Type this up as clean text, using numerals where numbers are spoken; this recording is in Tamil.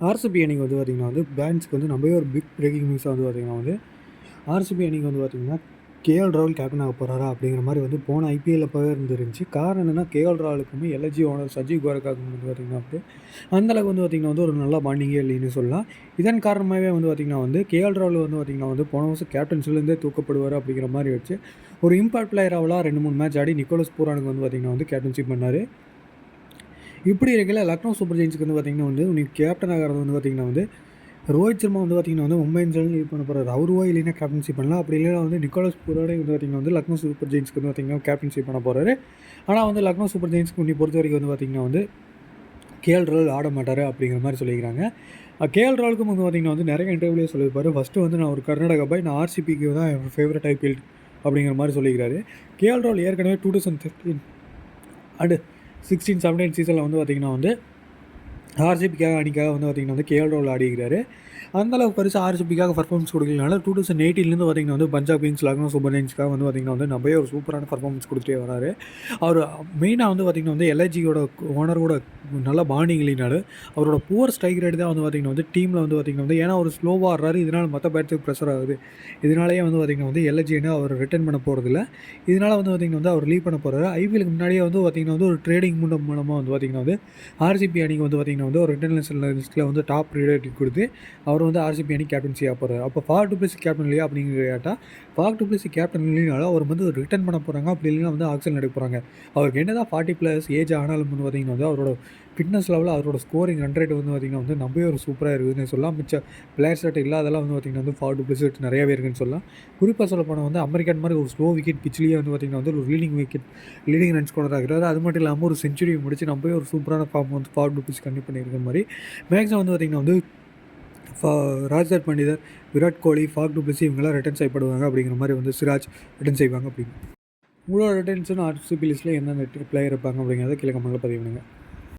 ஆர்சிபி அணிக்கு வந்து பார்த்திங்கன்னா வந்து பேட்ஸ்க்கு வந்து நம்மவே ஒரு பிக் பிரேக்கிங் நியூஸாக வந்து பார்த்திங்கன்னா வந்து ஆர்சிபி அணிக்கு வந்து பார்த்திங்கன்னா கேஎல் ராகுல் கேப்டன் ஆக போகிறாரா அப்படிங்கிற மாதிரி வந்து போன ஐபிஎல்லில் போயிருந்துருந்துச்சு. காரணம் என்னென்னா கேஎல் ராகுலுக்குமே எல்ஐஜி ஓனர் சஞ்சீவ் கோரக்காவுக்கு வந்து பார்த்திங்கன்னா வந்து அந்தளவுக்கு வந்து பார்த்திங்கன்னா வந்து ஒரு நல்ல பாண்டிங்கே இல்லைன்னு சொல்லலாம். இதன் காரணமாகவே வந்து பார்த்திங்கன்னா வந்து கேஎல் ராகுல் வந்து பார்த்திங்கன்னா வந்து போன வருஷம் கேப்டன்சிலேருந்தே தூக்கப்படுவார் அப்படிங்கிற மாதிரி வச்சு ஒரு இம்பாக்ட் பிளேயராக 2-3 மேட்ச் ஆடி நிக்கோலஸ் பூரானுக்கு வந்து பார்த்திங்கன்னா வந்து கேப்டன்ஷிப் பண்ணார். இப்படி இருக்கல லக்னோ சூப்பர் ஜெயின்ஸுக்கு வந்து பார்த்திங்கன்னா வந்து நீ கேப்டன் ஆகிறது வந்து பார்த்திங்கன்னா வந்து ரோஹித் சர்மா வந்து பார்த்திங்கன்னா வந்து மும்பை இந்தியன்ஸ் லீட் பண்ண போகிறார். அவருவா இல்லைன்னா கேப்டன்ஷிப் பண்ணலாம். அப்படி இல்லைனா வந்து நிக்கோலஸ் பூரானே வந்து பார்த்திங்கன்னா வந்து லக்னோ சூப்பர் ஜெயின்ஸ்க்கு வந்து பார்த்திங்கன்னா கேப்டன்ஷிப் பண்ண போகிறாரு. ஆனால் வந்து லக்னோ சூப்பர் ஜெயின்ஸ்க்கு இன்னி பொறுத்த வரைக்கும் வந்து பார்த்திங்கன்னா வந்து கேஎல் ராகுல் ஆட மாட்டார் அப்படிங்கிற மாதிரி சொல்லிக்கிறாங்க. கேஎல் ராகுலுக்கும் வந்து பார்த்திங்கன்னா வந்து நிறைய இன்டர்வியூலேயே சொல்லியிருப்பார். ஃபஸ்ட்டு வந்து நான் ஒரு கர்நாடகா பாய், நான் ஆர்சிபிக்கு தான் என் ஃபேவரட் ஐபிஎல் அப்படிங்கிற மாதிரி சொல்லிக்கிறாரு. கேஎல் ராகுல் ஏற்கனவே 2013 அண்டு 16-17 சீசனில் வந்து பார்த்திங்கன்னா வந்து ஆர்சிபிக்காக அணிக்காக வந்து பார்த்திங்கன்னா வந்து கேஎல் ராகுல் ஆடிக்கிறாரு. அந்தளவுக்கு பெருசாக ஆர்சிபிக்காக பர்ஃபார்மன்ஸ் கொடுக்கலனால 2018 பார்த்திங்கன்னா வந்து பஞ்சாப் கிங்ஸ் லக்னோ சூப்பர் ஜெயின்ஸ்க்காக வந்து பார்த்திங்கன்னா வந்து நிறைய ஒரு சூப்பரான பர்ஃபார்மன்ஸ் கொடுத்துட்டே வராரு. அவர் மெயினாக வந்து பார்த்திங்கன்னா வந்து எல்ஐஜியோட ஓனரோட நல்ல பாண்டிங் இல்லைனாலும் அவரோட புவர் ஸ்ட்ரைக் ரேட் தான் வந்து பார்த்திங்கன்னா வந்து டீமில் வந்து பார்த்திங்கன்னா வந்து ஏன்னா அவர் ஸ்லோவாக ஆடுறாரு. இதனால் மற்ற பேட்ஸுக்கு ப்ரெஷர் ஆகுது. இதனாலேயே வந்து பார்த்திங்கன்னா வந்து எல்ஐஜின்னு அவர் ரிட்டர்ன் பண்ண போகிறதில்ல. இதனால் வந்து பார்த்திங்கன்னா வந்து அவர் லீவ் பண்ண போகிறாரு. ஐபிஎலுக்கு முன்னாடியே வந்து பார்த்திங்கன்னா வந்து ஒரு ட்ரேடிங் மூலமாக வந்து பார்த்திங்கன்னா வந்து ஆர்சிபி அணிக்கு வந்து பார்த்திங்கன்னா வந்து ஒரு இன்டர்நேஷனல் லிஸ்ட்டில் வந்து டாப் ப்ரையாரிட்டி கொடுத்து அவர் வந்து ஆர்சிபி அணி கேப்டன்சி ஆக போகிறார். அப்போ ஃபாஃப் டு பிளெஸி கேப்டன் இல்லையா அப்படிங்கிற கேட்டால் ஃபாஃப் டு பிளெஸி கேப்டன் இல்லைனாலும் அவர் வந்து ரிட்டர்ன் பண்ண போகிறாங்க. அப்படி இல்லைன்னா வந்து ஆக்ஷன் எடுக்க போகிறாங்க. அவருக்கு என்ன தான் 40+ ஏஜ் ஆனாலும் வந்து பார்த்திங்கன்னா வந்து அவரோட ஃபிட்னஸ் லெவலில் அவரோட ஸ்கோரிங் ரன் ரேட் வந்து பார்த்திங்கன்னா வந்து நம்பவே ஒரு சூப்பராக இருக்குதுன்னு சொல்லலாம். மிச்ச பிளேயர்ஸ் ரேட் இல்லாதெல்லாம் வந்து பார்த்திங்கன்னா வந்து ஃபாஃப் டு பிளெஸி நிறையவே இருக்குன்னு சொல்லலாம். குறிப்பாக சொல்ல போனால் வந்து அமெரிக்கன் மாதிரி ஒரு ஸ்லோ விக்கெட் பிச்சிலேயே வந்து பார்த்திங்கன்னா வந்து ஒரு லீடிங் ரன்ஸ் ஸ்கோரராக இருக்கிறாரு. அது மட்டும் இல்லாமல் ஒரு செஞ்சுரி முடிச்சு நம்பவே ஒரு சூப்பரான ஃபார்ம் வந்து ஃபாஃப் டு பிளெஸி கண்டிப்பாக பண்ணியிருக்கிற மாதிரி மேக்ஸிமம் வந்து பார்த்திங்கன்னா வந்து ராஜர் பண்டிதர், விராட் கோலி, ஃபாஃப் டு பிளெஸி இவங்கெல்லாம் ரிட்டர்ன் செய்யப்படுவாங்க அப்படிங்கிற மாதிரி வந்து சிராஜ் ரிட்டர்ன் செய்வாங்க அப்படின்னு. உங்களோட ரிட்டர்ன்ஸ்னு ஆர்சிபி லிஸ்ட்டில் எந்தெந்த பிளேயர் இருப்பாங்க அப்படிங்கிறத கீழே கமெண்ட்டில் பதிவு பண்ணுங்கள்.